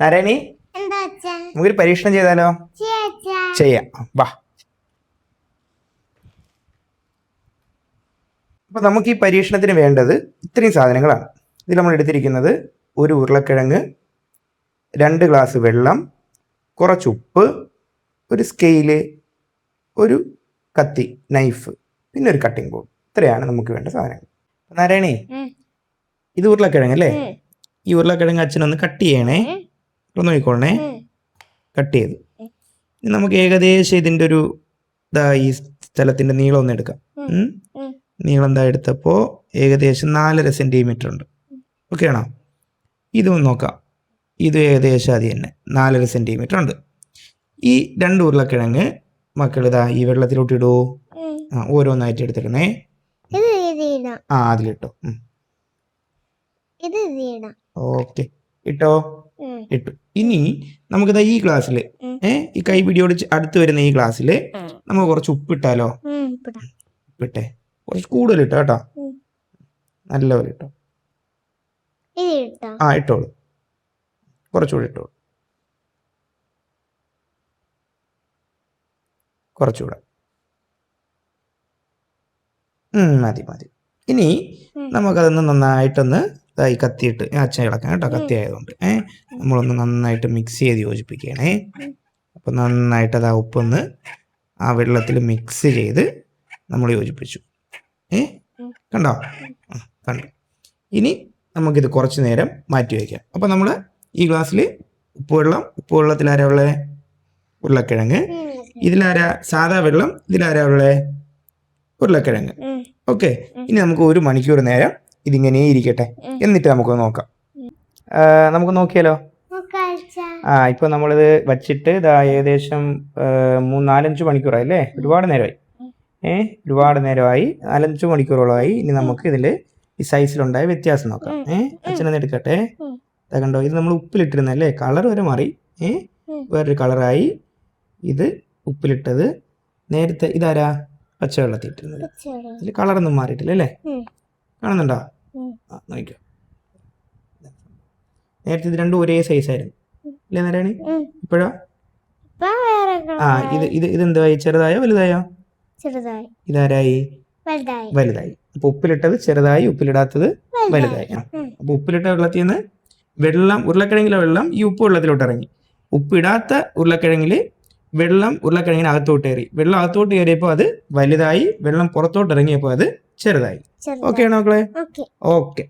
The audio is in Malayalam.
നാരായണി, നമുക്കൊരു പരീക്ഷണം ചെയ്താലോ? ചെയ്യാം, വാ. അപ്പൊ നമുക്ക് ഈ പരീക്ഷണത്തിന് വേണ്ടത് ഇത്രയും സാധനങ്ങളാണ്. ഇതിൽ നമ്മൾ എടുത്തിരിക്കുന്നത് ഒരു ഉരുളക്കിഴങ്ങ്, 2 ഗ്ലാസ് വെള്ളം, കുറച്ച് ഉപ്പ്, ഒരു സ്കെയില്, ഒരു കത്തി, നൈഫ്, പിന്നെ ഒരു കട്ടിംഗ് ബോർഡ്. ഇത്രയാണ് നമുക്ക് വേണ്ട സാധനങ്ങൾ. നാരായണി, ഇത് ഉരുളക്കിഴങ്ങ് അല്ലേ? ഈ ഉരുളക്കിഴങ്ങ് അച്ഛനൊന്ന് കട്ട് ചെയ്യണേ. നോക്കിക്കോളണേ, കട്ട് ചെയ്ത്. നമുക്ക് ഏകദേശം ഇതിൻ്റെ ഒരു ഈ സ്ഥലത്തിൻ്റെ നീളം ഒന്ന് എടുക്കാം. നീളം എന്താ എടുത്തപ്പോൾ ഏകദേശം 4.5 സെൻറ്റിമീറ്റർ ഉണ്ട്. ഓക്കെ ആണോ? ഇതൊന്ന് നോക്കാം. ഇത് ഏകദേശം അത് തന്നെ 4.5 സെൻറ്റിമീറ്റർ ഉണ്ട്. ഈ 2 ഉരുളക്കിഴങ്ങ് മക്കൾ ഇതാ ഈ വെള്ളത്തിലോട്ട് ഇടുവോ? ഓരോന്നായിട്ട് എടുത്തിടണേ. അതിലിട്ടോ. ഓക്കെ, ഇട്ടോ? ഇട്ടു. ഇനി നമുക്കിതാ ഈ ഗ്ലാസ്സിൽ ഈ കൈപിടിയോട് അടുത്ത് വരുന്ന ഈ ഗ്ലാസ്സിൽ നമുക്ക് കുറച്ച് ഉപ്പിട്ടാലോ? ഉപ്പിട്ടെ, കുറച്ച് കൂടുതൽ ഇട്ടോ കേട്ടോ, നല്ലപോലെ ഇട്ടോ. ഇട്ടോളൂ, കുറച്ചുകൂടി ഇട്ടോളൂ, കുറച്ചുകൂടെ. മതി മതി. ഇനി നമുക്കതൊന്ന് നന്നായിട്ടൊന്ന് ഈ കത്തിയിട്ട് അച്ഛൻ ഇളക്കാം കേട്ടോ, കത്തി ആയതുകൊണ്ട്. നമ്മളൊന്ന് നന്നായിട്ട് മിക്സ് ചെയ്ത് യോജിപ്പിക്കണേ. അപ്പം നന്നായിട്ട് അത് ആ ഉപ്പൊന്ന് ആ വെള്ളത്തിൽ മിക്സ് ചെയ്ത് നമ്മൾ യോജിപ്പിച്ചു. കണ്ടോ? കണ്ടു. ഇനി നമുക്കിത് കുറച്ച് നേരം മാറ്റി വയ്ക്കാം. അപ്പം നമ്മൾ ഈ ഗ്ലാസ്സിൽ ഉപ്പ് വെള്ളത്തിലാരാ ഉള്ളത്? ഉരുളക്കിഴങ്ങ്. ഇതിലാരാ സാധാ വെള്ളം? ഇതിലാരാ ഉള്ളത്? ഉരുളക്കിഴങ്ങ്. ഓക്കെ, ഇനി നമുക്ക് 1 മണിക്കൂർ നേരം ഇതിങ്ങനെ ഇരിക്കട്ടെ. എന്നിട്ട് നമുക്ക് നോക്കാം. നമുക്ക് നോക്കിയാലോ? ഇപ്പൊ നമ്മളിത് വച്ചിട്ട് ഏകദേശം 3-4-5 മണിക്കൂറായി അല്ലേ? ഒരുപാട് നേരമായി. ഒരുപാട് നേരമായി, 4-5 മണിക്കൂറോളമായി. ഇനി നമുക്ക് ഇതിൽ ഈ സൈസിലുണ്ടായ വ്യത്യാസം നോക്കാം. അച്ഛനൊന്ന് എടുക്കട്ടെ. കണ്ടോ, ഇത് നമ്മൾ ഉപ്പിലിട്ടിരുന്നല്ലേ, കളർ വരെ മാറി. വേറൊരു കളറായി. ഇത് ഉപ്പിലിട്ടത് നേരത്തെ ഇതാരാ? പച്ചവെള്ളത്തിൽ ഇട്ടിരുന്നത്. ഇതിൽ കളറൊന്നും മാറിയിട്ടില്ല അല്ലേ? കാണുന്നുണ്ടോ? നോക്കിക്കോ. നേരത്തെ ഇത് രണ്ടും ഒരേ സൈസായിരുന്നു അല്ലേ നാരായണി? ഇപ്പോഴോ? ഇതെന്തായി? ചെറുതായോ വലുതായോ? ഇതാരായി? വലുതായി. അപ്പൊ ഉപ്പിലിട്ടത് ചെറുതായി, ഉപ്പിലിടാത്തത് വലുതായി. അപ്പൊ ഉപ്പിലിട്ട വെള്ളത്തിൽ നിന്ന് ഉരുളക്കിഴങ്ങിലെ വെള്ളം ഈ ഉപ്പ് വെള്ളത്തിലോട്ട് ഇറങ്ങി. ഉപ്പിടാത്ത ഉരുളക്കിഴങ്ങില് വെള്ളം ഉരുളക്കിഴങ്ങിന് അകത്തോട്ട് കയറി. വെള്ളം അകത്തോട്ട് കയറിയപ്പോൾ അത് വലുതായി, വെള്ളം പുറത്തോട്ട് ഇറങ്ങിയപ്പോൾ അത് ചെറുതായി. ഓക്കെ ആണോ മക്കളെ? ഓക്കെ.